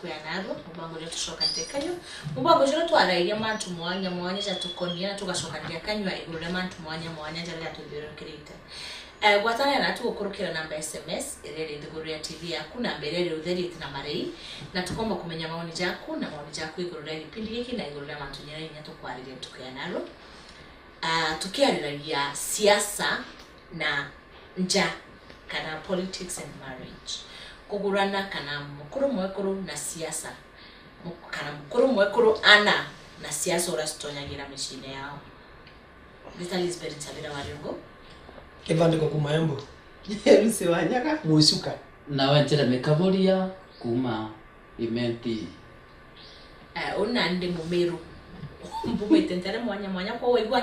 tukuyanago mubango ryo tushokante kanyo mubango ryo twaraire mantu mwanya ja tukonia tugashokandia kanywa igurure mantu mwanya jara tuthirokirite gwatana na tugukurukira namba SMS irere ndiguru ya TV yaku na mbere utheri na marei na tukomba kumenya maoni jaku na maoni jaku igurure ipindi hiki na igurure mantu nyanya tukwarire tukuyanaro tukiariragia siasa na nja kana politics and marriage kugurana kana mukuru mwekuru na siasa kana mukuru mwekuru ana na siasa urastonya mishine yao Mr. Lisbeth Tabira Wariongo Kivandiko kumayambo Lucy Wanyaka Muisuka na Wanjera Mekaboria kuma imenti una ndi mumeru mbume tentere mwanya kwa waigwa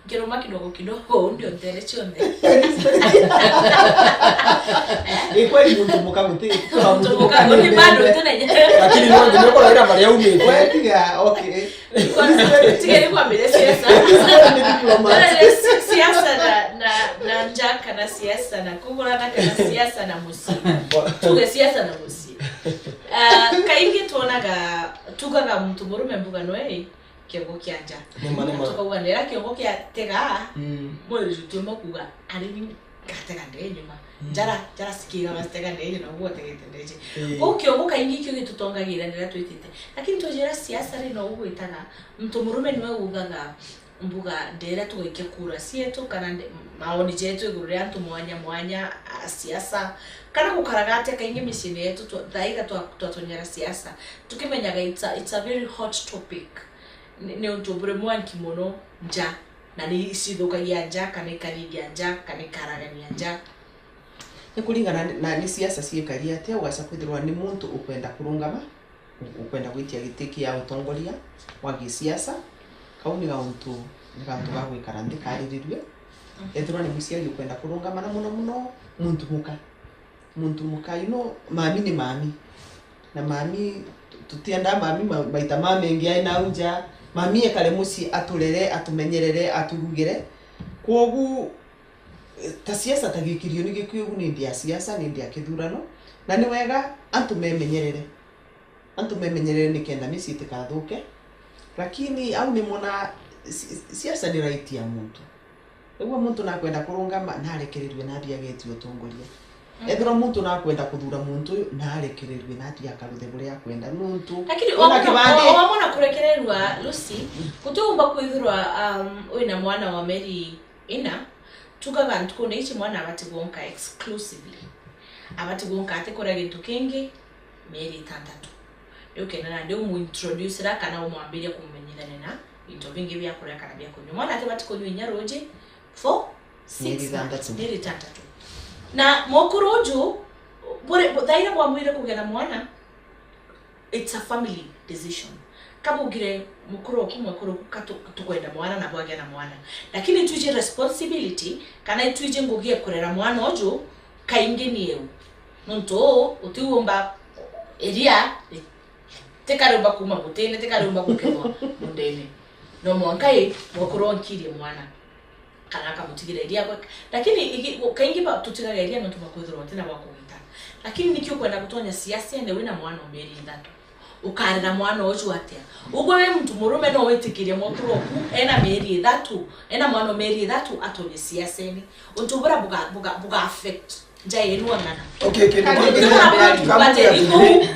nkiruma kidogo ndio ntere chonde ni kweli mtu mukamuti ni bado tunanye lakini ndio kwa ira Maria umi kweli okay tigeri kwa mbele siasa na njaka na siasa na kugurana kana siasa na musi tuge siasa na musi kaingi tuonaga tugaga mtu murume mbuga noe kiongo kianja tukawanera kiongo kia tega mwele jutuma kuga alini katega ndenyuma jara sikiga bastega ndenye na ugo tegete ndeje kiongo kaingi kyo gitutongagira ndira twitite lakini tojera siasa rino ugo itaga mtu murume niwe ugaga mbuga ndera tugoike kura sietu kana maoni jetu igurure antu mwanya siasa kana kukaragate kaingi mishine yetu thaiga twatonyera siasa tukimenyaga it's a very hot topic ne utobure mwanki mono nja na ni isidhokagia nja kana ikarigia nja kana ikaragania nja kulingana na ni siasa ciekaria ate ugasa kwithirwa ni muntu ukwenda kurungama ukwenda gwitia gitiki ya utongoria wa gisiasa kauni ga untu nikantu ga gwikara ndikaririrwe ethirwa ni musiari ukwenda kurungama na muno muntu muka mami ni mami na mami tutienda mami maita mamengi aina unja mami ekale musi aturere atumenyerere aturugire kogu ta siasa tagikirio ni gikuyu ni ndia siasa ni ndia kithurano na ni wega antu memenyerere ni kenda misi itikathuke lakini au ni mona siasa ni right ya muntu ewa muntu na kwenda kurungama na arekererirwe na ndia geti utongoria ethira muntu na kwenda kuthura muntu na arekererirwe na ndia karuthe buria kwenda muntu lakini wamona kurekererwa Lucy kutumba kwithirwa wina mwana wa Mary ina tukaga ntukone ichi mwana abatigonka exclusively abatigonka atekora gintu kingi Mary 3 ukena ndio mu introduce ra kana umwambiria kumumenyithana na into bingi bya kuria kana bya kunyu mwana ate batikonyu nyaroje for 6 Mary 3 na mokurojo bore daira mwamwire kugena mwana it's a family decision kama ugire mukuru tukwenda mwana na bwage na mwana lakini tuje responsibility kana tuje ngugie kurera mwana ojo kainge niyo nonto utiumba eria tekarumba kuma mutene tekarumba kukemo mundene no mwankai mukuru nkiri mwana kana kamutigire eria lakini kainge ba tutigire eria nonto makwithiro tena bakuita lakini nikyo kwenda kutonya siasa ende wina mwana Mary 3 ukarira mwana ojo atia ugwe mtu murume no wetikirie mokuru oku ena Mary 3 ena mwana Mary 3 atonye siasa ni untubura buga affect njai enu onana okay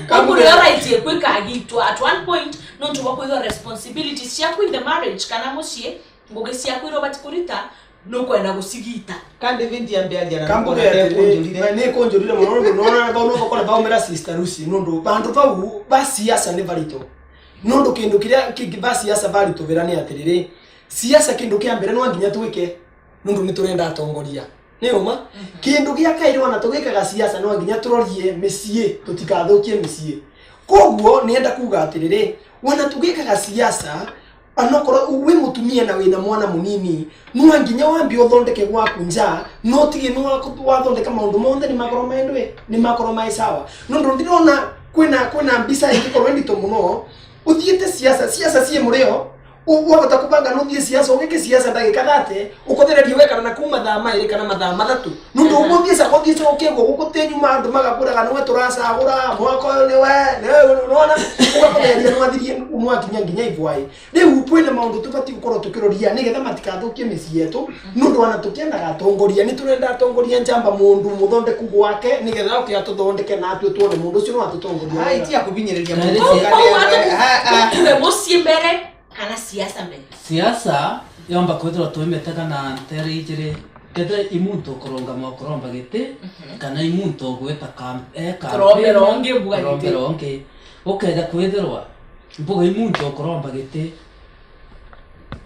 kamu right yekweka gitu at one point no ntuba kwa responsibilities ya in the marriage kana mushie ngogesi ya kwiro batikurita no kwenda gusigita kandi vindi ambiagira kambu ya ne konjorire muno nona bakora baumera sister Lucy nondo bantu bau basiasa ne valito nondo kindu kiria basiasa valito verani atirire siasa kindu kia mbere no nginya twike nondo niturenda atongoria ne uma kindu gia kairwa na tugikaga siasa no nginya turorie misie tutikathukie misie koguo nienda kuga atirire wana tugikaga siasa anokoro uwe mutumia na wina mwana munini nuwa nginya wambi uthondeke gwaku nja no tige nuwa wathondeka maundu monthe ni makoro mai sawa no ndirona kwina mbisa ikikorwo ndito muno uthiete siasa cie murio Wahota kubanga nuthie siasa ugike siasa ndagika 30 ukothereria wekana na kuma thaa mairi kana mathaa mathatu nundu uguthie sa kuthie so ukegwo gugutenyu mandu magakuraga nwe turacagura mwako uyu niwe unaona ugakothereria nwathiriye mwakinya nginya ivwai riu kwina maundu tubati gukorwo tukiroria nigetha matikathukie micii yetu nundu wana tukiendaga atongoria ni turenda atongoria njamba mundu muthondeku gwake nigetha ukia tuthondeke na atu tuone mundu ucio no atutongoria itia kubinyiriria mundu tuwe mucii mbere kana siasa mbere siasa yomba kwithirwa twimetega na ntere ijiri kethe imuntu kuronga mokoromba giti kana imuntu gweta karonge ukenda kwithirwa mbuga imuntu kuromba giti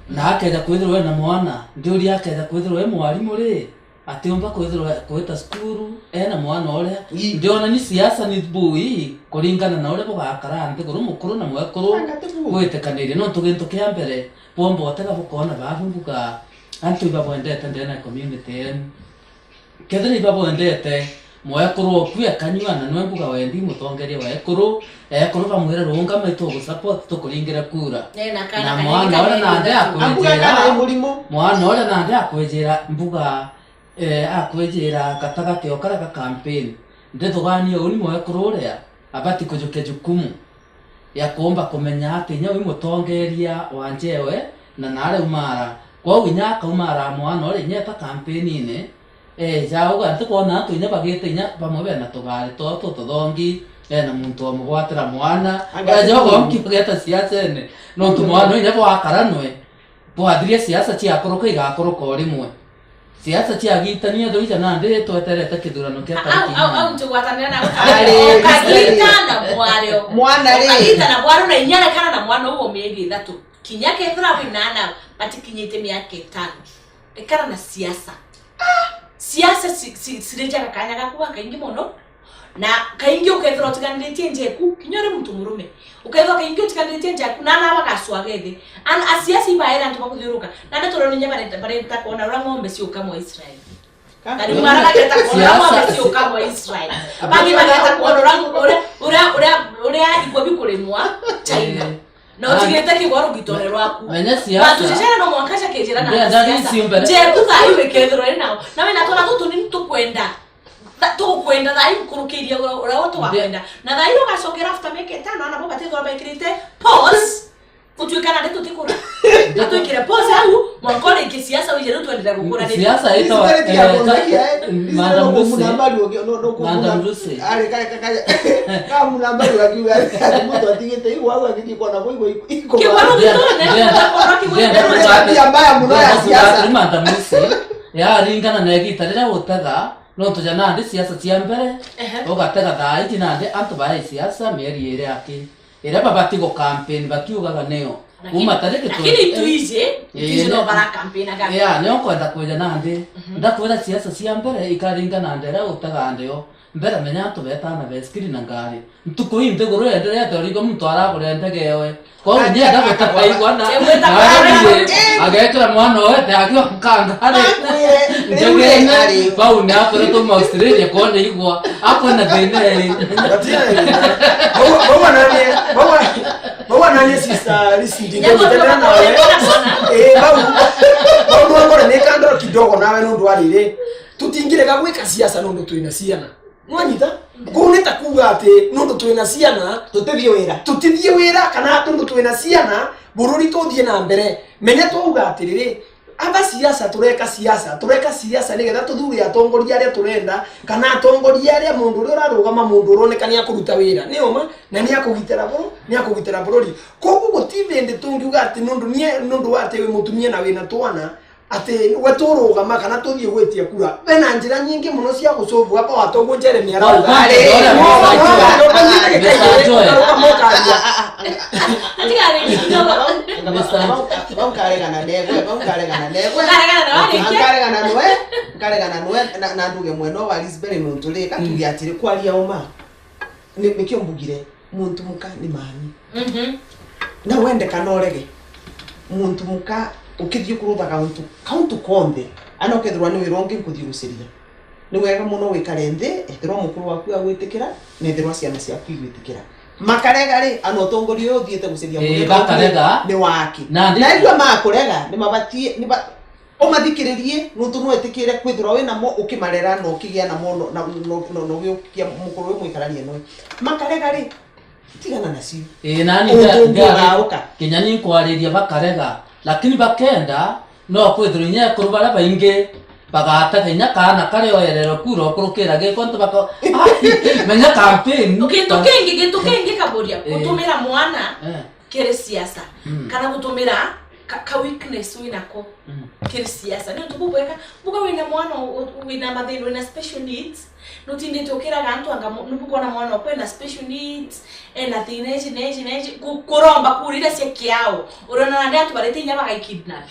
na akenda kwithirwa na mwana ndiuri akenda kwithirwa mwarimu ri atiomba kwithirwa kweta skuru ena mwana ore ndiona ni siasa ni bui kuringana na ore bugakara ntiguru mukuru na mwekuru gwitikanirie no tugintu kia mbere bombo otega bukona babumbuga antu ibabwendete ndena community kethira ibabwendete mwekuru okwie kanywana nwe mbuga wendi mutongeria wekuru ekuru bamwira runga maitu gusupport tukuringira kura na mwana ore nande akwejera mwana ore nande akwejera mbuga akwejera gatagati okaraga campaign ndethuganie uni mwekuru uria abati kujuke jukumu ya kuomba kumenya ati nya wi mutongeria wanjewe na nare umara kwa winya kaumara mwana uri nyeta campaign ine jauga ntikona atu nya bagite nya bamwe na tugari to tuthongi na muntu wa mugwatira mwana ajogo mkipageta siasa ene no tu mwana nya bwakaranwe bwathirie siasa cia kuruka igakuruka rimwe siasa cia gitania ndo ija nande tweterete kithurano kia tariki au tugwatanira na ukagitana mwario mwana ri ukagitana mwario na inyara kana na mwana uwo miegi 3 kinya kethira winana batikinyite miaka 5 ekana na siasa siasa sireja kanya gakuwa kaingi muno na kaingi ukethira utiganitie njeku kinyore muntu murume ukethira kaingi utiganitie njeku na na bakaswa gethe an asiasi baera antu bakuthiruka na ndatoro ninya bare takona ura ngombe si ukamo Israel kari mara na keta kona ngombe si ukamo Israel bagi bageta kona ura iko bikulemwa China na utigete kigwaro gitone rwaku menya siasa batu jana no mwakasha kejera na siasa je kuthaiwe kethiro ina na we natona tutu ni tukwenda tukwenda thai kurukiria ura watu wakwenda na thai ukacokera after make 5 ana boba tethora bekirite pause kutuikana ndeto tikura tuikire pause au mwakole ki siasa uje ndio tuendelea kukura ni siasa ito Madam Lucy ale kama mnambari wakiwa mtu atigete hiyo wao akijikwa na boy iko mbaya mno ya siasa Madam Lucy ya ringana na gitarira utaga no tujana ndi siasa cia mbere ugatega thai tinande antu bari siasa mieri ire aki ira babati go campaign bakiugaga neo uma tareke tu lakini tuije no bara campaign aga ya neo kwenda kuja nande ndakwira siasa cia mbere ikaringana ndera utaga ndio mbere menya antu betana beskiri na ngari ntuko inde goro endelea torigo mtu aragore ndegewe kwa hiyo ndia ndabeta kaigwa na agekera mwana wote akiwa kangare ndege bau na hapo to Australia kwa ndio igwa hapo na bene bawa nani sister lisindi ndio tena na wewe bau ngora ne kando kidogo nawe ndo walire tutingire gagwika siasa ndo tuina siana mwanyita kuneta kuga ati ndo tuina siana tutithie wira kana ndo tuina siana bururi tuthie na mbere menya tuga atirire aba siasa tureka siasa nigetha tuthure atongoria aria turenda kana atongoria aria mundu uria urarugama mundu uronekania kuruta wira ni uma na ni akugitira bururi koguo gutivende tungiuga ati nundu ati we mutumia na wina twana ati weturugama kana tuthie gwetia kura wena njira nyingi muno cia gucovu hapa watongo Jeremy arauga na nduge mweno wa Lisbon muntu reka tugiatire kwaria uma nikyo mbugire muntu muka ni mami na wende kanorege muntu muka ukithie kurutha kauntu konde ana ukethirwa ni wirongi kuthie guciria ni wega muno wikare nthi ethirwa mukuru waku agwitikira na ethirwa ciana ciaku igwitikira makarega ri ano tongoria yo thiete guceria bakarega ni waki na igua makurega ni mabatie ni omathikiririe nuntu no etikire kwithira wina mo ukimarera no kigia na mo no giokia mukuru we muikaranie no makarega ri tigana nacio nani kinya ni kwariria bakarega lakini bakenda no kwithira nya kurubara baingi bagata kenya kana kare oyerero kuro kurukira gekonto bako menya campaign kintu kaboria gutumira mwana kire siasa kana gutumira ka weakness winako kire siasa ni tububweka buka wina mwana wina mathini wina special needs nutinde tokera gantu anga nubukona mwana okwena special needs ena thineji kuromba kurira cia kiao urona nandi atubarete nya baga kidnap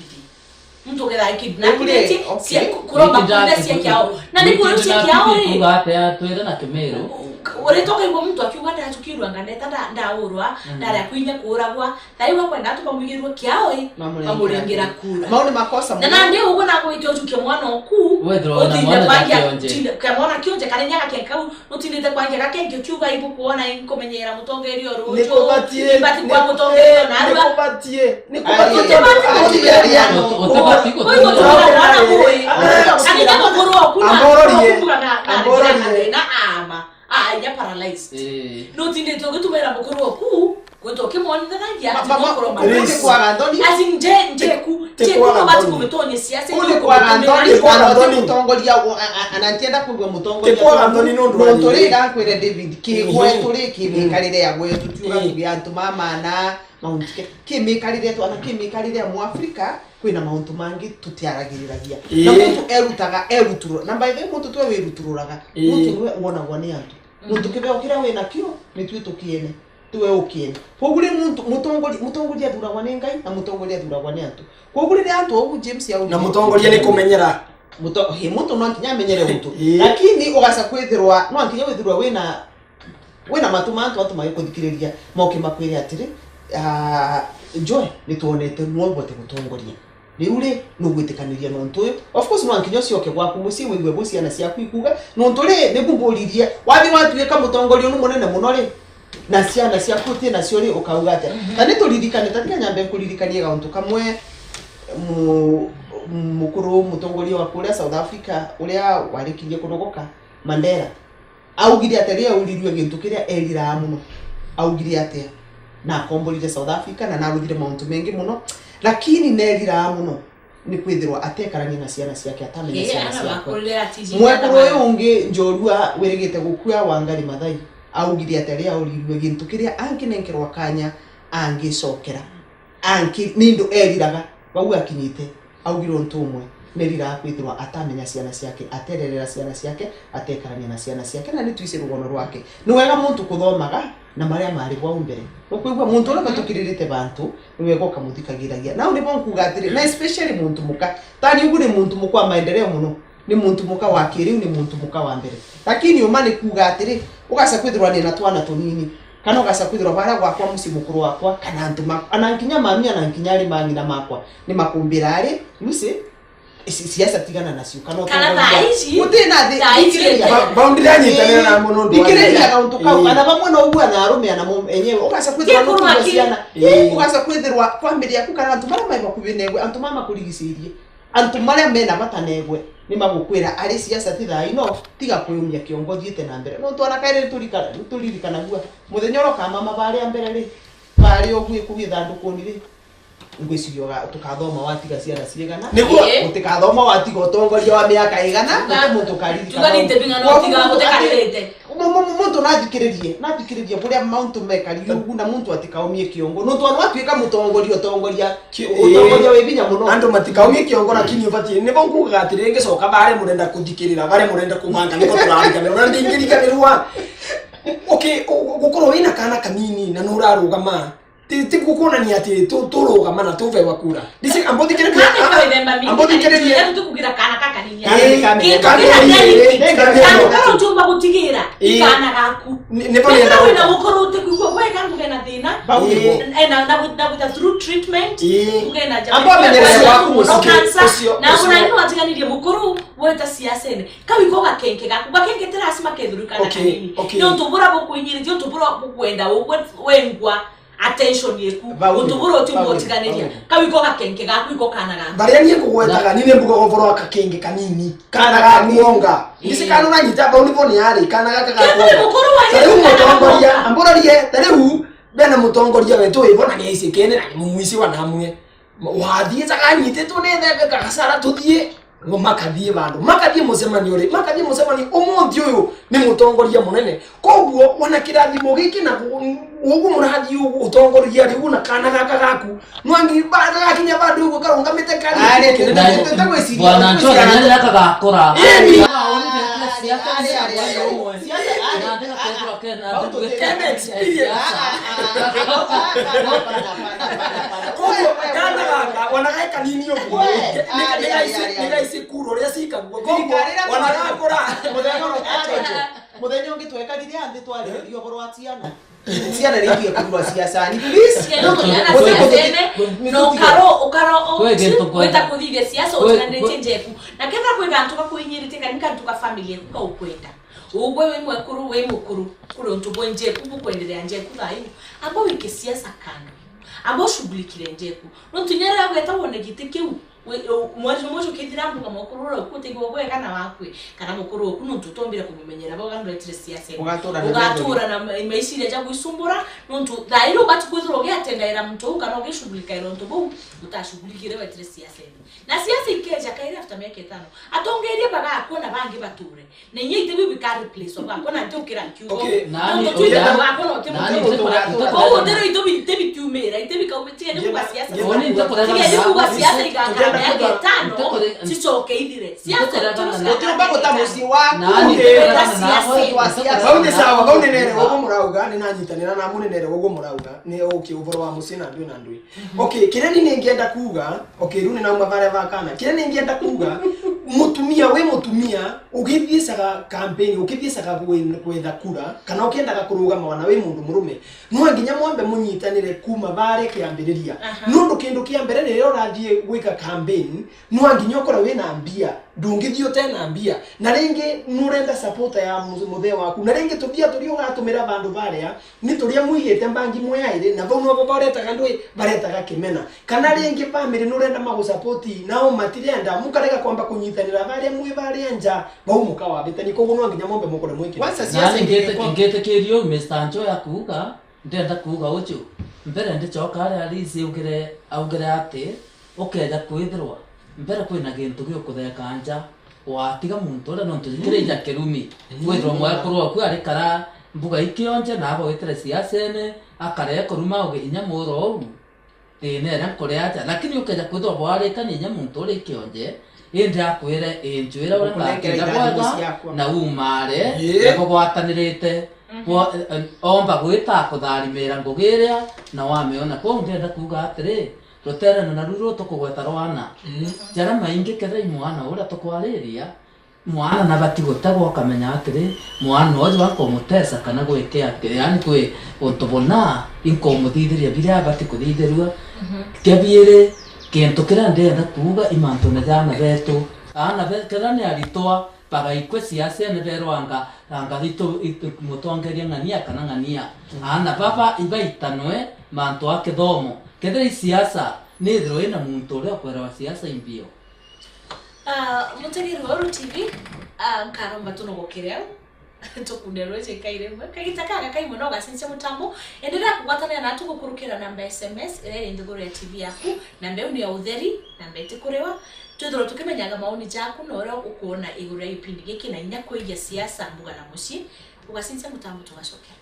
mtu getha kidnapiti cia kuromba kurira cia kiao na ni kurira cia kiao ri ugate twira na kimero uretoka ibo mtu akiuga ndatukirwa nganeta ndaurwa ndara kuinya kuragwa thaiwa kwenda tupamugirwa kiao pamurengira kura maone makosa na ndio ugo na goitio tuke mwana oku wethro mwana kionje kare nyaka kenkau nutindite kwanje gakenge kiuga ibu kuona inkomenyera mutongerio rujo nikubatie kwa mutongerio na arwa nikubatie ya paralyzed no tinde to gutumera mukuru oku gotoke mwana ndangia atikoro kwa Anthony azinje ku bati kumetonye siasa ni kwa Anthony mutongoria anantienda kuigwa mutongoria kwa Anthony no ndori gakwire David kigwe turi kimikarire ya gwe tutuga kugia antu mama na mauntike kimikarire tu ana kimikarire mu Africa kwina mauntu mangi tutiaragiriragia na muntu eruturo na by the way muntu twe wiruturaga muntu niwe wona gwane antu muntu kibe okira we nakio nitwe tukiene tuwe ukiene kogure muntu mutongoria thuragwa ni ngai na mutongoria thuragwa ni antu kogure ri antu ogu James ya na mutongoria ni kumenyera muntu no nkinya menyere muntu lakini ugasa kwithirwa no nkinya withirwa wina matuma antu magikuthikiriria moke makwire atiri joy nituonete mwobote gutongoria riure no gwitikaniria no ntuyo of course no nkinyo sioke gwaku musi wigwe buciana ciaku ikuga no nturi nigumburirie wathi watuika mutongoria no munene muno ri na ciana ciaku ti na cio ri ukauga ate tani turirikane tatika nyambe kuririkania gauntu kamwe mukuru mutongoria wa kule South Africa uria warikirie kurogoka Mandela augire ateria uririo gintu kiria erira muno augire atia na kombolire South Africa na naruthire mauntu mengi muno lakini nerira muno ni kwithirwa atekarania na ciana ciake atamenya ciana ciake mwekuru uyu ungi njorua wirigite gukua Wangari Maathai augire ateria uririo gintu kiria ankinenkerwa kanya angicokera anki nindo eriraga bau akinyite augirwo ntumwe nerira kwithirwa atamenya ciana ciake atererera ciana ciake atekarania na ciana ciake na nitwise rugono rwake ni wega muntu kuthomaga na maria mari gwa umbere ukwigwa muntu ora batukiririte bantu ni wega ukamuthikagiragia na uri bonkuga atiri na especially muntu muka tani ugu ni muntu mukwa maendeleo muno ni muntu muka wa kiriu ni muntu muka wa mbere lakini umane kuga atiri ugasa kwithirwa ni na twana tunini kana ugasa kwithirwa bara gwakwa musi mukuru wakwa kana antuma anankinya mami anankinya ri mami na makwa ni makumbira ari musi siasa tigana nacio kana thaici mutina thi boundary anyitanira na muno ndo ikireria kauntu kau kana bamwe no ugwa na arume na enyewe ugasa kwithirwa no kuciana ugasa kwithirwa family yaku kana antu mara mai bakuvinegwe antu mama kurigicirie antu mara mena batanegwe ni magukwira ari siasa ti thai no tiga kuyumia kiongozi ite na mbere no twana kaire turirikana gua muthenya roka mama bari ambere ri bari ogwe kugithanduku ni ri ngwicirio tukathoma watiga ciana ciigana niguo utikathoma watiga utongoria wa miaka igana na muntu karirikana tuganite bingano tiga utekaririte muntu nathikiririe buria mauntu mekari ugu na muntu atikaumie kiongo no twana watuika mutongoria we binya muno andu matikaumie kiongo lakini ubati ni bonkuga atiri ngicoka bare murenda kuthikirira bare murenda kumanga niko turarikana na ndingirikanirwa okay gukorwo wina kana kanini na nurarugama ti kukuonania ati turugama na tuve wakura ndisi ambothi kire ambothi kire ni tukugira kana kaka ni kana utumba gutigira kana gaku ne bali enda na gukoro utekugwa gwe kangu gena thina na through treatment ugena ambo amenyerera waku musio na kuna nini watiganirie mukuru weta siasene kabiko gakenke gaku gakenke terasima kedhurukana kanini no tubura bokuinyiri jo tubura bokwenda wengwa attention yeku utuburo timbo tiganiria kabiko gakenke gaku iko kana gaku baria nie kugwetaga nine mbuga goboro akakenge kanini kana gakuonga ndisi kana na nyita ba unipo ni ari kana gaka mukuru wa tari umutongoria amborarie tari hu bena mutongoria wetu ibona ni ise kene na mumwisi wa namwe wathie taka nyite tu ne thebe kakasara tuthie makathie bandu makathie musemani uri makathie musemani umuthi uyu ni mutongoria munene koguo wana kirathimo giki na ugu murathi ugu utongoria riu na kana gaka gaku nwangi bada gakinya bandu ugu karungamite kari bwana nchoka nani aka gakora wanagaeka nini ugu isi kuro ria sika wanagakora muthenya ungitweka thithia anthi twaririo boro atiana ciana ringie kurwa siasa ni please no ukaro weta kuthithia siasa utanandete njeku na ketha kwega ntuka kuinyirite kanika ntuka family yaku ka ukwenda ugwe we mwekuru we mukuru kuri ntubo njeku kukwendelea njeku thayo abo wike siasa kando abo shughulikire njeku no tunyera gweta wone gitikiu mwaje kidira mbuga mukuru ro kutigwa gwe kana wakwe kana mukuru kuno tutombira kumenyera bo gando etresi yase ugatura na maisha ya guisumbura nontu dairo bati kwithiro gyatenda era mtu kana gishughulika iro ntu bo utashughulika iro etresi yase na siasa ikeja kaira after make tano atongerie baga akona bangi bature na nyite bibi ka replace oba akona ndokira nkiugo nani akona otemuteko ko ndero itobi tebi tumera itebi ka ubetia ni kwa siasa oni ndokora kwa siasa iganga tano sichoke idire siasa utumba gutamusi waku baunde sawa baunde nere wogo murauga ni nanyitanira na munenere wogo murauga ni okay uboro wa musina ndui na ndui okay kireni ni ngienda kuga okay runi na mavare vakana kireni ngienda kuga mutumia ugithiesaga campaign ugithiesaga gwetha kura kana ukiendaga kuruga mwana we mundu murume no nginya mwambe munyitanire kuma bare kiambiriria nundu kindu kiambere ni urathie gwika campaign no nginya ukora we na mbia ndungithio tena mbia na ringi nurenda supporter ya muthe waku na ringi tubia turi ugatumira bandu baria ni turia muigite mbangi mwaire na vau no baretaga ndui baretaga kimena kana ringi family nurenda magu support nao matirenda mukarega kwamba kunyitanira baria mwi baria nja bau mukawa betani koguo no nginya mombe mukore mwiki once siasa ingete kirio Mr. Ncho ya kuga ndenda kuga ucho mbere ndichoka ari ugire ati ukenda kwithirwa mbere kwina gintu gyo kutheka nja watiga muntu ura no tujikire ija kirumi kwithirwa mwakurwa ku ari kara mbuga ikionje na abo wetere siasene akare kuruma uge inya muro u ene na koreaja lakini ukenda kwithirwa bware kani inya muntu uri ikionje indi akwire injuira ura na umare yako gwatanirite omba gwita kutharimira ngugiria na wameona ko ngenda kuga atiri roterana na ruro tukugweta rwana jara maingi ketha imwana ura tukwariria mwana na batigotagwo kamenya atiri mwana ojo akomutesa kana gwike atiri yani kwe ontobona inkomutithiria biria batikuthithirua kebiere kintu kira ndenda kuga imanto na jana betu ana bekera ni aritwa para ikwe siasa ne berwanga anga dito mutongeria ngania kana ngania ana baba ibaitanwe manto ake domo kedri siasa ni droina muntu ule kwa siasa imbio mutegeri wa TV nkaromba tunogokerea tukunderoje kaire kagitaka kai muno gasinse mutambo endelea kugwatana na tugukurukira namba SMS ile nduguru ya TV yaku namba uni ya utheri namba itikurewa twithoro tukimenyaga maoni jaku no ora ukuona iguru ya ipindi giki na inya kwigia siasa mbuga na mushi ugasinse mutambo tugacoke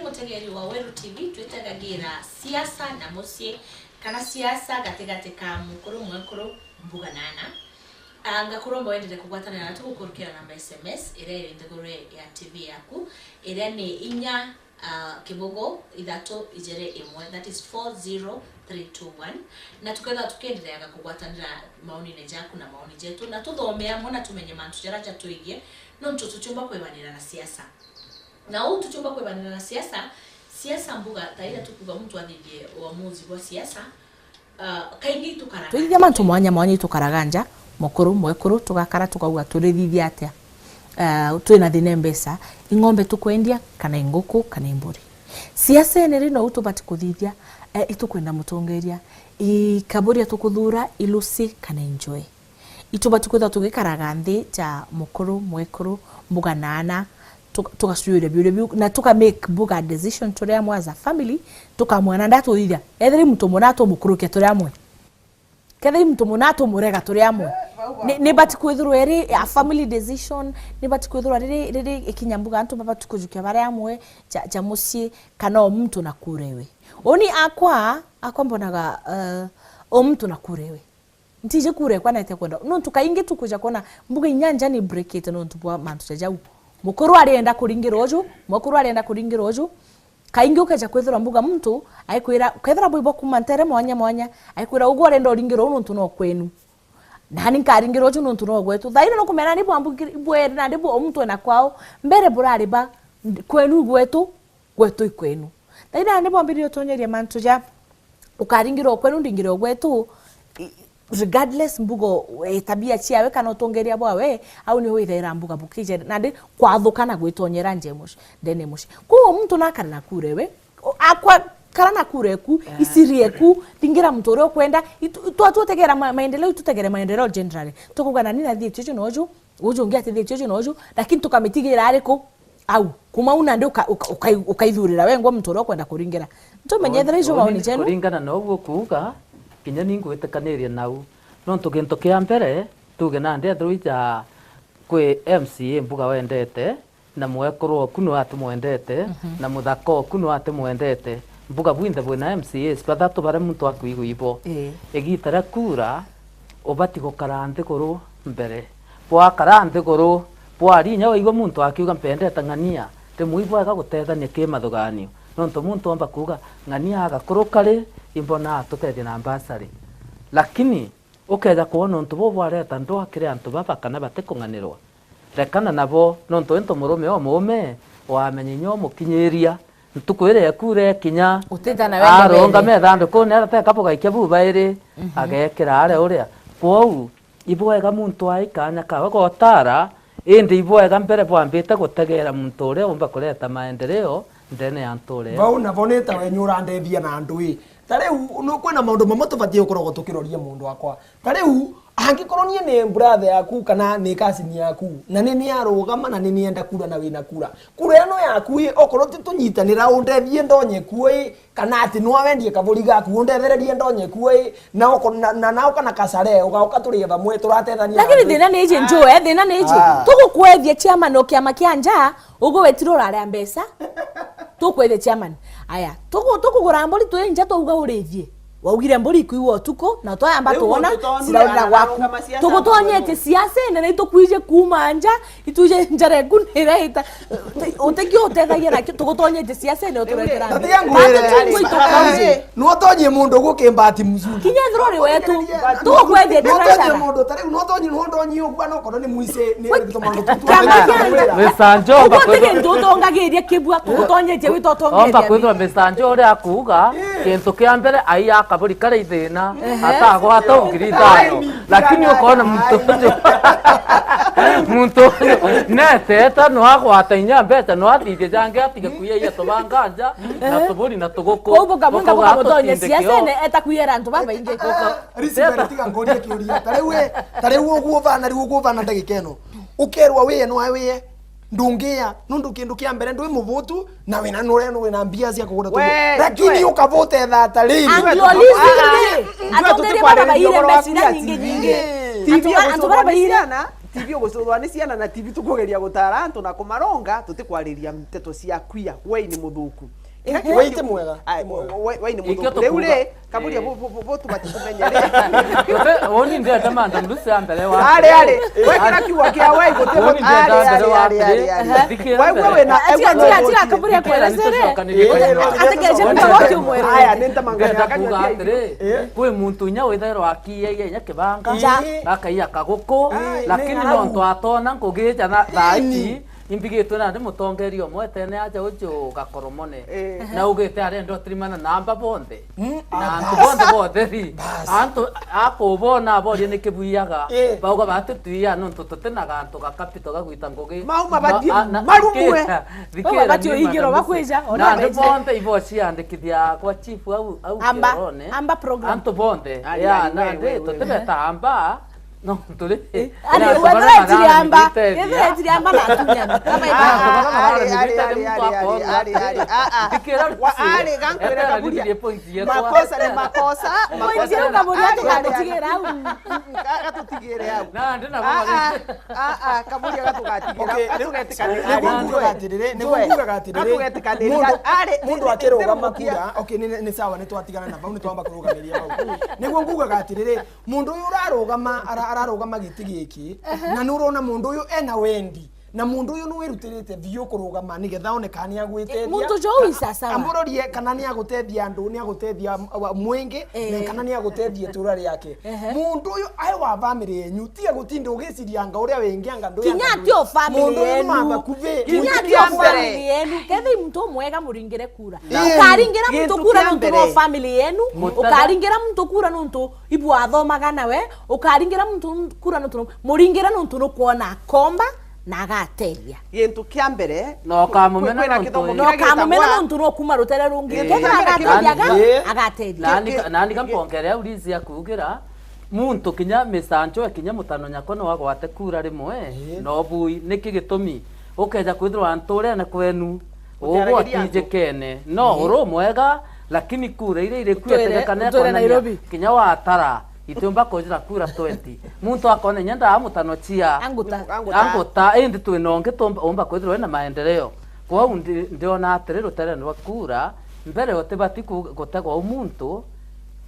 mutegeri wa Weru TV twetagagira siasa na musie kana siasa gatigati ka mukuru mwekuru mbuga nana ngakorwo mwendete kugwatanira na tugukurukira namba SMS ire iri ndigure ya TV yaku ire ni inya kibogo ithatu ijere imwe, that is 40321 na tukenda tukendelea kugwatanira maoni nejaku na maoni jetu na tuthomea mona tumenye mantu jaraja tuigie no tutuchumba kwebanira na siasa na huu tuchumba kwebanira na siasa mbuga taira tukuga mtu athithie uamuzi wa siasa kaingi tukaraga twithia mantu mwanya tukaraganja mukuru mwekuru tugakara tukauga turithithia atia twina thine mbesa ing'ombe tukwendia kana inguku kana imburi siasa ene rino utubati kuthithia itukwenda mutongeria ikaburia tukuthura ilusi kana enjoy itubati kwitha tugikaraga nthi ja mukuru mwekuru mbuga nana tukasuire biu na tuka make buga decision turi amwe as a family tukamwana ndatuthithia etheri mtu munato mukuruke turi amwe kethe mtu munato murega turi amwe ni bati kwithirwo eri a family decision ni bati kwithirwo riri ikinyambuga antu baba tukujukia bare amwe ja musi kana mtu na kurewe oni akwa mbonaga mtu na kurewe ntije kure kwa naite kwenda no tukainge tukuja kona mbuga inyanja ni break it no ntubwa mantu jau mukuru alienda kuringira oju kaingi ukaja kwithira mbuga mtu aikwira kwithira boibo kumantere mwanya aikwira ugo arenda uringira untu no kwenu nani nkaringira oju nuntu no gwetu thaina no kumena ni bwe na ndibo mtu na kwao mbere burariba kwenu gwetu ikwenu thaina ni bombirio tonyeria mantu ja ukaringira kwenu ndingira gwetu regardless mbugo tabia ciawe kana utongeria bwawe au ni withera mbuga bukije nandi kwathukana gwitonyera njemush ndene mush ko mtu nakara na kurewe akwa karana kureku isirieku tingira mtu ro kwenda tutegera maendeleo tutegera maendeleo generally tukugana nina thie chicho noju uju ngia thie chicho noju lakini tukamitigira ariko au kuma una ndi ukaithurira wengo mtu ro kwenda kuringira tumenyethera ijo maoni jenu kuringana na uguo kuuga kinya ningwitikaniria nau no tuginto kia mbere tuge na ndi athruija kwi MCA mbuga wendete na mwekuru kuno atu mwendete na muthako kuno atu mwendete mbuga bwinde bwina MCA spathatu bare muntu akuigu ibo egitara kura obati gukarante kuru mbere bwa karante kuru bwa rinya waigwa muntu akiuga mpendete ng'ania timuibwa gagutethania kimathuganio nonto muntu amba kuga ng'ania agakurukari imbona tutethia na ambasari lakini ukeza kuona ntu bo bwareta ndo akire antu baba kana batekung'anirwa rekana nabo nonto ento murume o mume wamenyenyo mukinyeria ntukwire yakure kinya uteta na wende aronga methando ko nera te kapoga ikebuba iri agekira are uria kwou ibwega muntu aikanya kawa gotara indi ibwega mbere bwambite gutegera muntu uria umba kureta maendeleo ndene ya ntore bau na boneta wenyura ndethia na ndui tariu no kwena maundu mamwe tubatie ukorogo tukiroria mundu akwa tariu angikorwo nie ni brother yaku kana ni cousin yaku na ni arugama na ni enda kura na wina kura eno yaku okorwo tunyitanira undethie ndonye kuoi kana ati no wendie kaburi gaku undethererie ndonye kuoi na nao kana kasare ugaoka turi thamwe turatethania lakini thina ni je njoe thina ni je tugukwethia chairman o kiama kia nja ugo wetiro rare mbesa tukwethia chairman aya tukugura mburi twinja tuuga urithie waugire mburi kuiwo tuko na twayamba tuona siraunda gwaku tugutonyete siasa ene itukwije kuma nja ituje njare kunira ita utekio utethagia na tugutonyete siasa ene uturetera no tonye mundu gukimbati muzuri kinya throri wetu tukwethie tonye mundu tari no tonye ndonyi ogwa no kono ni muise ni tumandu mesanjo bakwethia ndutongagiria kibwa tugutonyete witotongete omba kwithwa mesanjo uri akuga kintu kia mbere ai akaburi kare ithina atago atongirithano lakini ukona muntu neteta no agwata inya mbeta no athithie jange atige kuyeia tubanganja na tuburi na tuguko kubuka mundu mutonye siasa ene etakuyera antu baba inge risibera tiga ngoria kiuria tariu uguo vana ndagikeno ukerwa wiye no wiye ndungia nundu kindu kia mbere ndwi muvutu na wina nureno wina mbia cia kugura tu lakini ukavote thata lini atondere baba ile mesina nyingi antu baba ile TV ugucurwa ni ciana na TV tukugeria gutara antu na kumaronga tutikwariria mteto cia kuya we ni muthuku Waite mwega. Waini muthuku riu ri kaburia bo tubatikumenya ri Woni ndio tamanda mrusi ambele wa. Ari wekira kiwa kia wai gote ari wewe wena atiga kaburia kweresere ategereje mutogoti umwe aya nenta mangana kanyatire kwe muntu nya withero akiye nya kibanga akaiya kaguku lakini no ntwatona ngugija na thaici imbigitwe na ndi mutongerio mwetene aja ujo gakoromone na ugite ari ndo trimana namba bonde na bonde thi anto akobona bori ni kibuyaga bauga batutuia no tutenaga anto ga capital ga gwita ngugi mauma bati marumwe baba batio igiro bakwija ona bonde ibo ciandikithia kwa chief au amba program anto bonde ya na ndi tutebeta amba no tole ani wedra tiriamba wedra tiriamba na tunyana kama ari gankwera kaburia makosa ni makosa makosa kaburia tukatigira au gatutigire au na ndina baba kaburia gatugatigire gatugetikana mundu akirugama kura okay ni sawa ni twatigana na bau ni twamba kurugamiria bau niguo ngugaga atiriri mundu uyu urarugama ararugama giti giki na nurona mundu uyu ena wendi na mundu uyu nu wirutirite biu kurugama nigetha onekani agwitethia mundu joi sasa amburorie kana ni agutethia andu ni agutethia mwingi na kana ni agutethia tura riake mundu uyu ai wa family yenyu tiga gutinda ugiciria anga uria wingi anga ndu kinya tio family yenu kinya tio family yenu kethi mtu mwega muringire kura ukaringira mtu kura nuntu no family yenu ukaringira mtu kura nuntu ibu athomaga nawe ukaringira mtu kura nuntu muringira nuntu no kuona komba na agateria gintu kia mbere no kamumena nuntu no kuma rutere rungi ketha agateria nani kampongere ulizi akugira muntu kinya misanjo kinya mutano nyakono wagwate kura rimwe no bui niki gitumi ukeja kwithirwa ntore na kwenu ugo atijekene no uro mwega lakini kura ile kuetekana kwa kinya watara itumba kujira kura 20 muntu akone nyenda amutano chia anguta indi twinonge tomba omba kwithirwa na maendeleo kwa ndiona atiriro tere no kura mbere otebati gutega umuntu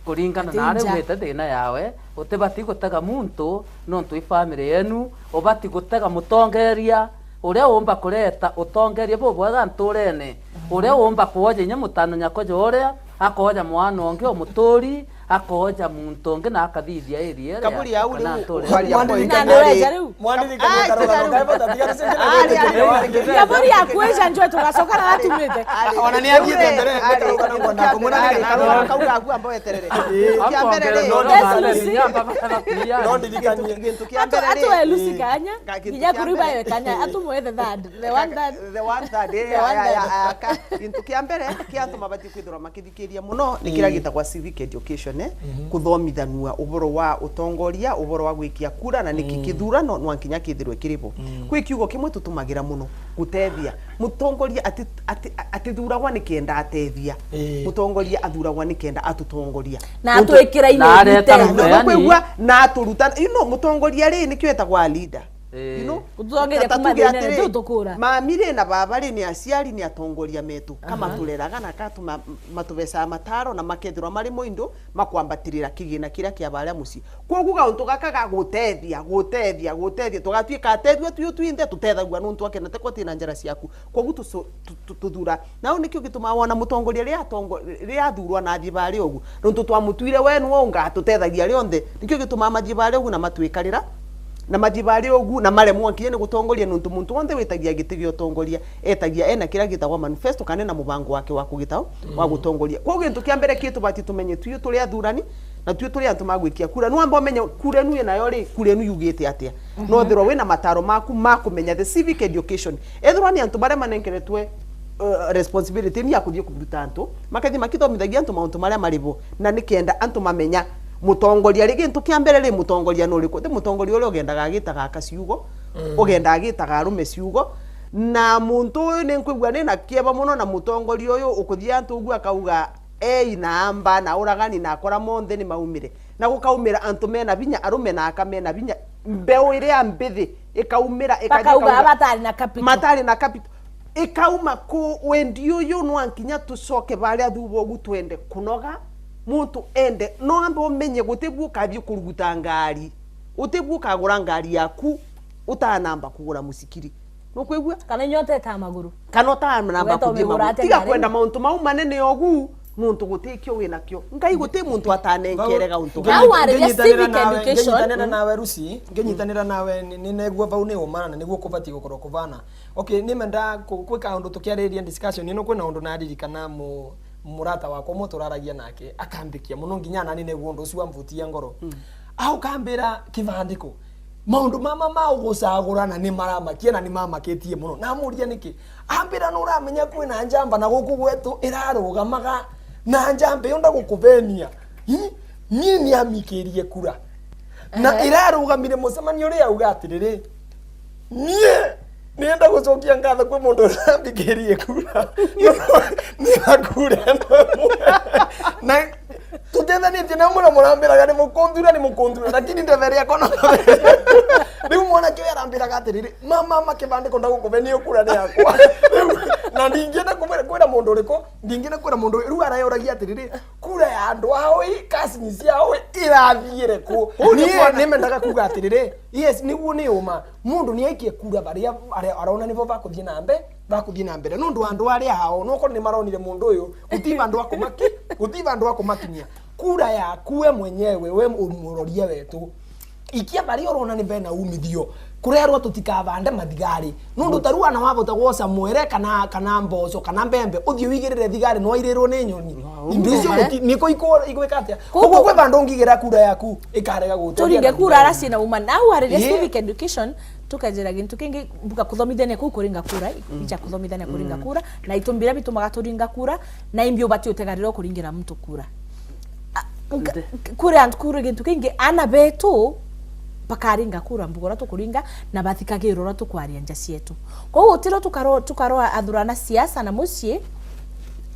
kuringana na ari wete thina yawe otebati gutega muntu nontu i family yenu obati gutega mutongeria uria omba kureta utongeria bo bwaga nturene uria omba kuoje nyamutano nyakojo uria akoja mwana onge omuturi akoja muntu onge na akathithia area kaburi au kaburi akweja njoo tugacoka na atumite ona ni athiete mbere ndarugana ngwanda kumuna ni kauga aku ambo eterere kia mbere no ndirikanie gintu kia mbere atu elusi kanya nginya kuriba yo kanya atu mwethe third the one third gintu kia mbere kia antu mabati kwithura makithikiria muno ni kira gitagwa civic education kuthomithanua uboro wa utongoria uboro wa gwikia kura na niki kithurano no nkinya kithirwe kiribo kwi kiugo kimwe tutumagira muno gutethia mutongoria ati thuragwa ni kenda atethia mutongoria athuragwa ni kenda atutongoria na atwikira ine na aturuta mutongoria ri ni kietagwa leader kutongeria kuma thine tutukura mamire na baba ri ni aciari ni atongoria metu kama tureraga na katu matubesa mataro na makethirwa mari moindo makwambatirira kigina kiria kia baria muci koguga untu gakaga gutethia tugatwika atethio tuyo twinde tutethagua nuntu akenete kwatina njara ciaku kogu tuthura na unikio gituma wona mutongoria ri athurwa na thibari ogu nuntu twamutuire wenu onga tutethagia rionthe nikio gituma mathibari ogu na matwikarira na mathibari ogu na maremwo nkiye ni gutongoria nuntu muntu wonde witagia gitigi utongoria etagia ena kira gitagwa manifesto kana na mubango wake wa kugitao wa gutongoria kwa gintu kia mbere kitu bati tumenye tuyo turi athurani na tuyo turi antu magwikia kura no amba menye kura nu nayo ri kura nu yugite atia no thirwo wina mataro maku makumenya the civic education ethirwa ni antu bare manenkeretwe responsibility ni akuthie kubuta antu makathi makithomithagia antu mauntu maria maribo na nikenda antu mamenya mutongoria ri gintu kia mbere ri mutongoria no riko te mutongoria uri ogendaga agitaga akasiugo ogenda agitaga arume ciugo na muntu uyu ni nkwigua ni na kieba muno na mutongoria uyu ukuthia antu ugu akauga na amba na uragani na akora monthe ni maumire na gukaumira antu mena binya arume na akamena binya mbeu iri ambithi ikaumira ikauga matari na capital ikauma ku wendi uyu no ankinya tucoke baria thubo gu twende kunoga muntu ende no ambe umenye gutiguo kabio kuruguta ngari utiguo kagura ngari yaku utanamba kugura musikiri no kwigua kana nyote ta maguru kana utanamba kugima tiga kwenda mauntu mau manene ogu muntu gutikio wina kio ngai guti muntu atanenkerega untu ngenyitanira nawe Rusi ngenyitanira nawe ni negua vau ni umana niguo kubati gukorwo kuvana okay ni menda kwika undu tukiariria discussion ino kwina undu naririkana murata wako muturaragia nake akambikia muno nginya nani neguo undu ucio amvutia ngoro au kambira kivandiko maundu mama maugusagurana ni maramakia na ni mamaketie muno na muria niki ambira no uramenya kwina njamba na guku gwetu irarugamaga na njamba yonda gukuvenia ni amikirie kura na irarugamire mucemanio ria auga atiriri nienda gucokia ngatho kwi mundu urambikirie kura ni akura na tutethanitie na mwana murambiraga ni mukundura lakini ndeveria kona riu mwana kio arambiraga atiriri mama kibandiko ndagukuvenia kura ni yakwa na ndingena kwira mundu uriko ndingena kwira mundu riu arayoragia atiriri kura ya andu ao kasini ciao irathiire ku ni mendaga kuga atiriri yes niguo ni uma mundu ni aikie kura baria arona nivo bakuthie na mbere nundu andu aria hao no korwo ni maronire mundu uyu gutiba andu akumakinyia kura yaku we mwenyewe we umuroria wetu ikia bari orona ni bena umithio kurerwa tutikavande mathigari nundu tarua na wavota gwoca mwere kana mboco kana mbembe uthie wigirire thigari no irirwo ni nyoni indicio niko igwikatia koguo kwe bandu ngigira kura yaku ikarega gutoria turinge kura arasi na uma now are civic education tukajira gintu kingi mbuka kuthomithania ku kuringa kura icha kuthomithania kuringa kura na itumbira bitumaga turinga kura na imbio bati utegariro kuringira mtu kura kura kura gintu kingi ana betu pakaringa kura mbugora tukuringa na bathikagirora tukwaria nja cietu koguo tiro tukaro athurana siasa na mucie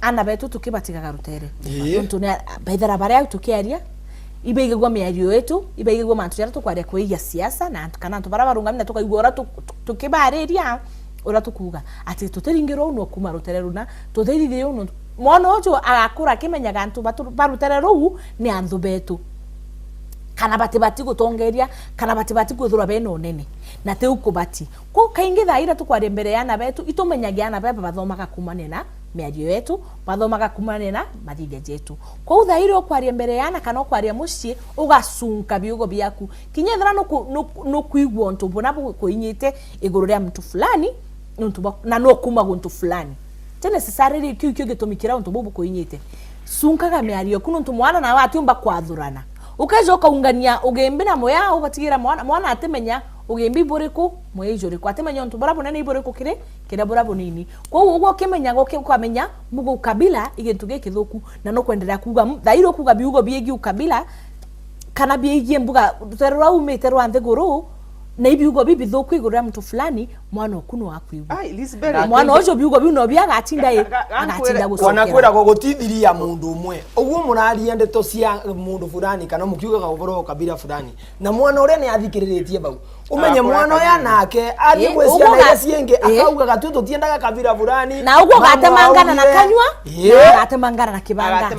ana betu tukibatigaga rutere ntu ne baithara baria tukiaria ibeigegwa miario yetu ibeigegwa mantu yara tukwaria kuiya siasa na kana antu bara barungamina tukaigwa ora tukibariria ora tukuga ati tutiringirwo no kuma rutere runa tuthirithire uno mwana ojo agakura kimenyaga antu barutere ru ni anthu betu kana batibati gutongeria kana batibati guthura beno nene na te ukubati ko kaingi thaira tukwaria mbere yana betu itumenyagia na baba bathomaga kumane na miario yetu bathomaga kumane na mathithia jetu ko thaira ukwaria mbere yana kana ukwaria mucie ugacunka biugo biaku kinyethera no kuigwo ntu bona kuinyite iguru ria mtu fulani ntu na no kuma guntu fulani tene necessarily kio gitumikira ntu bubu kuinyite sunkaga miario kuno ntu mwana na wati umba kwathurana ukaje ukaungania ugembe na moya ubatigira mwana atemenya ugembi buriku moyejo riku atemenya ntu barabo nene iburiku kire barabo nini kwa ugo kimenya goke ukamenya mugo kabila igintu gikithuku na no kwendelea kuga thairo kuga biugo biegi ukabila kana biegi mbuga terwa umete rwa ntheguru na ibiugo bibithuku igura mtu fulani mwana okuno wakwigwa mwana ojo biugo bino biaga atinda agatinda gusokera wanakwira gogotithiria mundu umwe uguo muraria ndeto cia mundu fulani kana mukiugaga uboro kabila fulani na mwana uria ni athikiriretie bau umenye mwana ya nake athi gweciana iria cienge akauga gatutu tiendaga kabila fulani na uguo gatemangana na kanywa na gatemangana na kibanga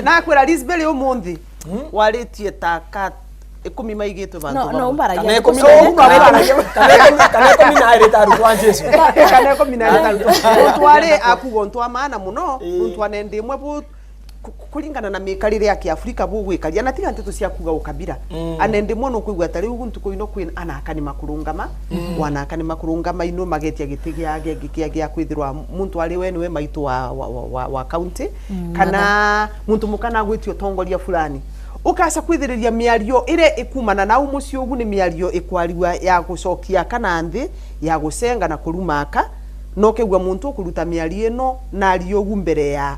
na kwira Lisbeth umuthi waritie taka ikumi maigitwe bantu no umbaragia kana ikumi na ireta rutwa Jesu kana ikumi na ireta utware akugo ntwa maana muno ntwa nende imwe bu kulingana na mikarire ya Kiafrika bu gwikaria na tiga nteto cia kuga ukabira anende muno kuigwa tari ugu ntuko ino kwina anakani makurungama wanakani makurungama ino magetia gitigia gya kwithirwa muntu ari we niwe maitu wa county kana muntu mukana gwitio tongoria fulani ukasa kwithiriria miario ire ikumana na umucio ugu ni miario ikwariwa ya gucokia kana nthi ya gucenga na kurumaka no kegwa muntu kuruta miario ino na ario ugu mbere ya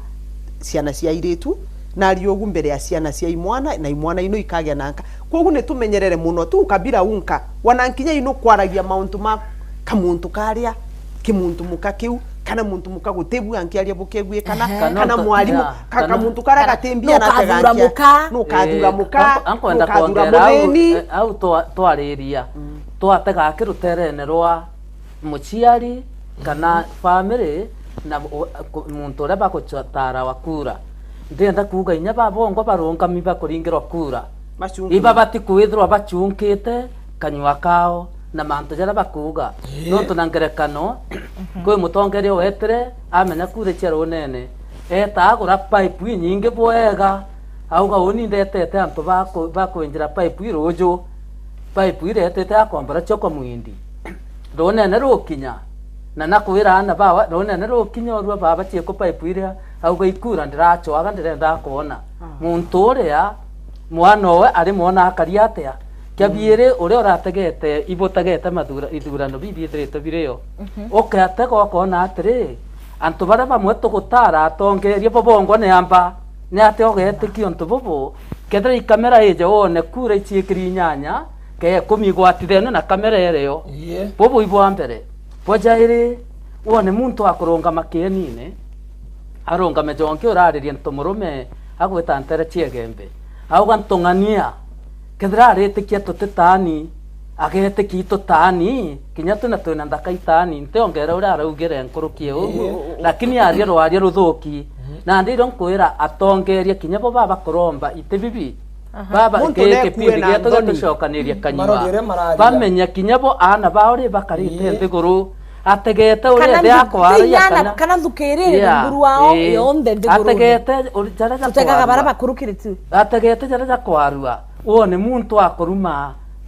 ciana cia iritu na ario ugu mbere ya ciana cia imwana na imwana ino ikagya nanka kogu ne tumenyerere muno tu kabira unka wanankinya ino kwaragia mauntu ma kamuntu karia kimuntu mukakiu kana muntu mukagutebu ankiaria bukegwe kana mwalimu kaka muntu kara gatembia na tegankia no kadura muka ankwenda kuongera au twariria twatega kiruterene rwa muciari kana family na muntu uria bagucotara wa kura ndenda kuga inya babongo barungami bakuringirwa kura iba bati kwithirwa bachungite kanywa kao na mantu jara bakuga no tunangerekano kwi mutongeria wetere amenya kure chero nene eta agura pipe nyingi bwega auga oni ndetete antu bakwinjira pipe irojo pipe iretete akombara choko mwindi ronene rukinya na nakwira ana bawa ronene rukinya rwa baba chieko pipe iria auga ikura ndirachoaga ndirenda kuona muntu uria mwana we ari mona akaria atia kiabiere uria urategete ibutagete ithurano bibithirite bireo ukate gokona atiri antu bara bamwe tugutara atongeria bobongo ne amba ne ate ogetikio ntu bobo kethira ikamera ije wone kura ichiikiri nyanya ke kumigwatithene na kamera ereo bobo ibwa mbere bojairi wone muntu akurunga makienine arunga mejonke uraririe ntumurume agwita ntere chiegembe auga ntongania kethira aritikia tutitani agetikia tutani kinya twina ndaka itani ntiongera uria araugire nkurukie uguo lakini aria rwaria ruthuki na ndiro nkwira atongerie kinya bo baba kuromba itibibi baba kipindi gietu gitucokaniria kanywa bamenya kinya bo ana bauri bakarite nthiguru ategete uria thia kwaria kana thukirire nguru wao yonthe ndiguru ategete jara tutegaga bara bakurukiritu ategete jara kwarua wone muntu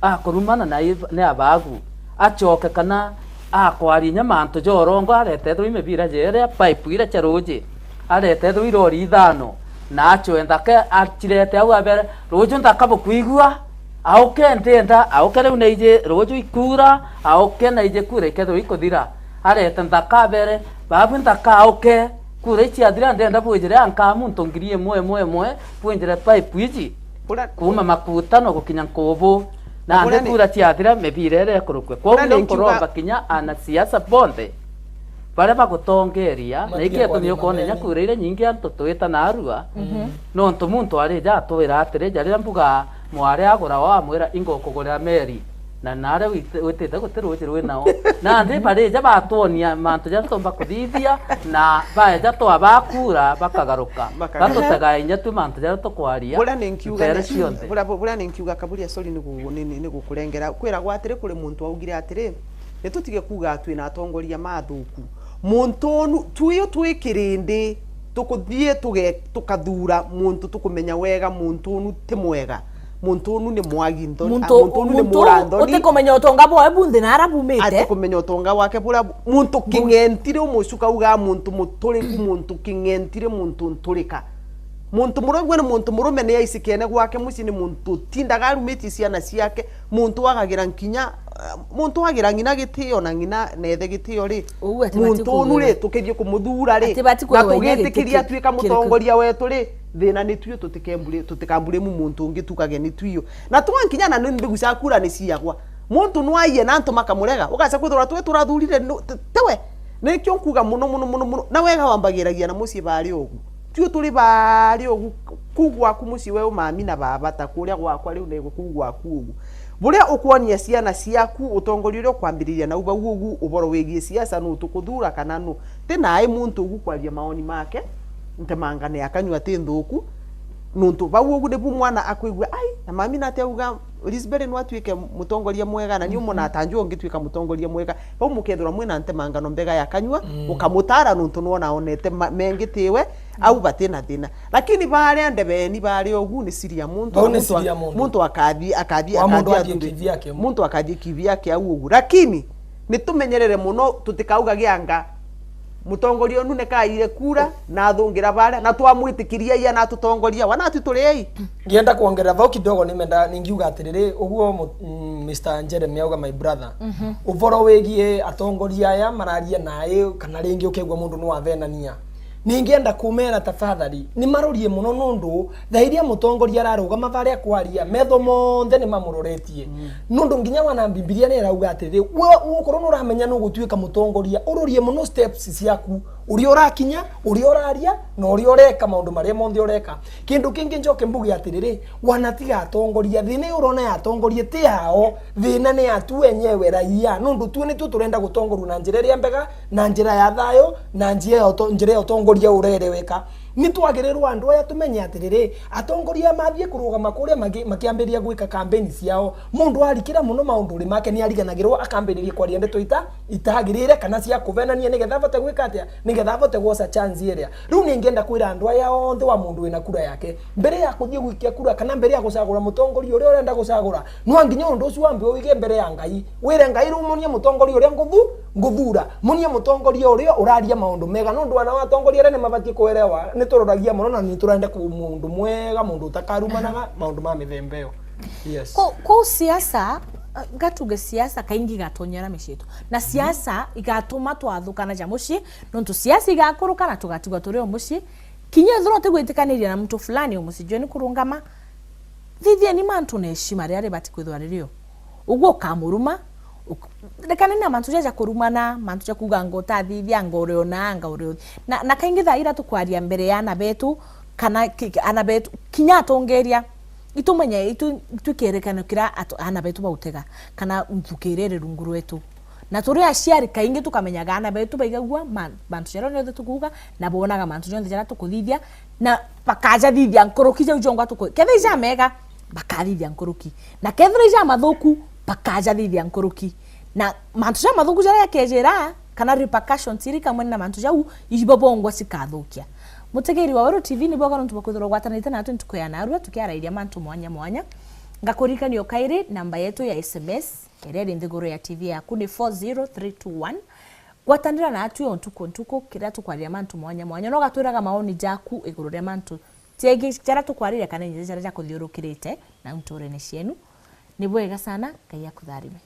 akurumana na abagu achoke kana akwari nyamantu jorongo arete thwime bira jere pipe ira charoje arete thwirori ithano na achwenda ke achirete au abere rojo ndakabo kuigua auke ndenda auke riu neije rojo ikura auke neije kura ikethwo ikuthira arete ndakabere babu ndaka auke kura ichi athira ndenda bwejere anka muntu ngirie mwe bwejere pipe iji kuma makutano gukinya nkubu na ande kura chiathira mebirere kurukwe kwa uno kuromba kinya ana siasa bonde bare bagutongeria na ikie tunyo kone nyakure ile nyingi antu twita na arua no ntu muntu ari ja twira atire jarira mbuga mware agura wa mwira ingokugura meri na nare witete gutiru jiru nao na ndi bare ja batonia mantu ja tomba kuthithia na bae ja to abakura bakagaruka batutaga inya tu mantu ja to kwaria bura ninkiuga kaburia sori ni gukurengera kwira gwatire kuri muntu augire atire nitutige kuga twina atongoria mathuku muntu tuyo twikirindi tukuthie tukathura muntu tukumenya wega muntu nu ti mwega muntu nu ni mwagi muntu nu ni murandoni utikumenya utonga bwa bundi na arabumite atikumenya utonga wake bura muntu kingentire umucuka uga muntu muturiku muntu kingentire muntu nturika muntu murongwe ni muntu murume ne yaisikiene gwake muci ni muntu tindaga rumiti ciana ciake muntu wagagira nkinya muntu wagira ngina gitio na ngina nethe gitio ri muntu nure tukirie kumuthura ri na tugitikiria twika mutongoria wetu ri thina ni tuyo tutikambure muntu ungi tukage ni tuyo na twankinya na ni mbigu cia kura ni ciagwa muntu nwaiye na ntu makamurega ugaca kwithura twe turathurire tewe ni kyo nkuga muno na wega wambagiragia na muci bari ugu tuyo turi bari ugu kugwa kumuci we umami na baba ta kuria gwakwa riu nego kugwa kugu buria ukwonia ciana ciaku utongorio kwambiriria na uba ugu uboro wegie siasa no tukuthura kana no tena ai muntu ugu kwaria maoni make ntemangane akanywa tindhuku nuntu bau ugu debu mwana akuigwa ai na mami nate uga Lisbeth no atwike mutongoria mwega na ni umona atanjwo ngitwika mutongoria mwega bau mukethura mwina ntemangano mbega yakanywa ukamutara nuntu nuona onete mengitiwe au batena thina lakini bare ndebe ni bare ugu ni siria muntu akathi muntu akathi kivyake au ugu lakini nitumenyerere muno tutikauga gianga mutongoria nu nekaire kura na thungira bare na twamwitikiria ya na tutongoria wana tuturiei ngienda kuongerera thau kidogo nimenda ningiuga atiriri uguo Mr. Jeremy auga my brother uvoro wegie atongoria aya mararia nae kana ringi ukegwa mundu no athenania ningienda kumera tafadhali ni marorie muno nundu thairia mutongoria ararugama bare kwaria metho monthe ni mamuroretie nundu nginya wana Biblia ni rauga atiri we ukorwo no ramenya no gutwika mutongoria urorie muno steps ciaku uria urakinya uria uraria na uria ureka maundu maria monthe ureka kindu kingi njoke mbuge atiriri wanatiga atongoria thina urona ya atongoria ti hao thina ni atu enyewe raia nundu tu ni tu turenda gutongoru na njira ria mbega na njira ya thayo na njira ya utongoria urereweka ni twagirirwo andu aya tumenye atiriri atongoria mathie kurugama kuria makiambiria gwika campaign ciao mundu arikira muno maundu ri make ni ariganagirwo akambiririe kwaria ndeto itagirire kana cia kuvenania nigetha vote gwika atia nigetha vote gwoca chance iria riu ni ngenda kwira andu aya onthe wa mundu wina kura yake mbere ya kuthie gwikia kura kana mbere ya gucagura mutongoria uria urenda gucagura no nginya undu ucio wambe uige mbere ya ngai wire ngai ru munie mutongoria uria nguthura munie mutongoria uria uraria maundu mega no ndu ana wa atongoria ria ni mabatie kuerewa ni turoragia muno na ni turenda ku mundu mwega mundu utakarumanaga maundu ma mithembeo yes ko siasa gatuge siasa kaingi gatonyera mishitu na siasa igatuma twathukana ja mushi no tu siasa igakuruka na tugatiga turi mushi kinya thuro tegwitikaniria na mtu fulani umusijweni kurungama thithie ni mantu na heshima ria bati kwithwa ririo uguo kamuruma rekana na mantu ja kurumana mantu ja kuga ngota thithia ngoreo na anga ureo na kaingi thaira tukwaria mbere ya na betu kana ana betu kinya tongeria itumenya itukerekana kira ana betu bautega kana mvukirere runguru wetu na turi aciari kaingi tukamenyaga ana betu baigagua mantu jero ne tukuga na bonaga mantu jonde jara tukuthithia na bakaja thithia nkoroki ja ujongwa tuko kethe ja mega bakathithia nkoroki na kethe ja mathuku bakaja thithia nkoroki na mantu ja mathuku jara yakejera kana repercussions iri kamwe na mantu jau ibobongwa sikathukia mutegeri wa Wero TV ni boga ntu bakuthoro gwatanite na tuntu kuyana arua tukiarairia mantu mwanya ngakurika ni okaire namba yetu ya SMS ere ndingoro ya TV yaku ni 40321 gwatanira na atu ontuko kira tukwaria mantu mwanya no gatwiraga maoni jaku iguru ria mantu tegi jara tukwarire kana njira jara jakuthiurukirite na nturene cienu ni bwega sana Ngai akutharime.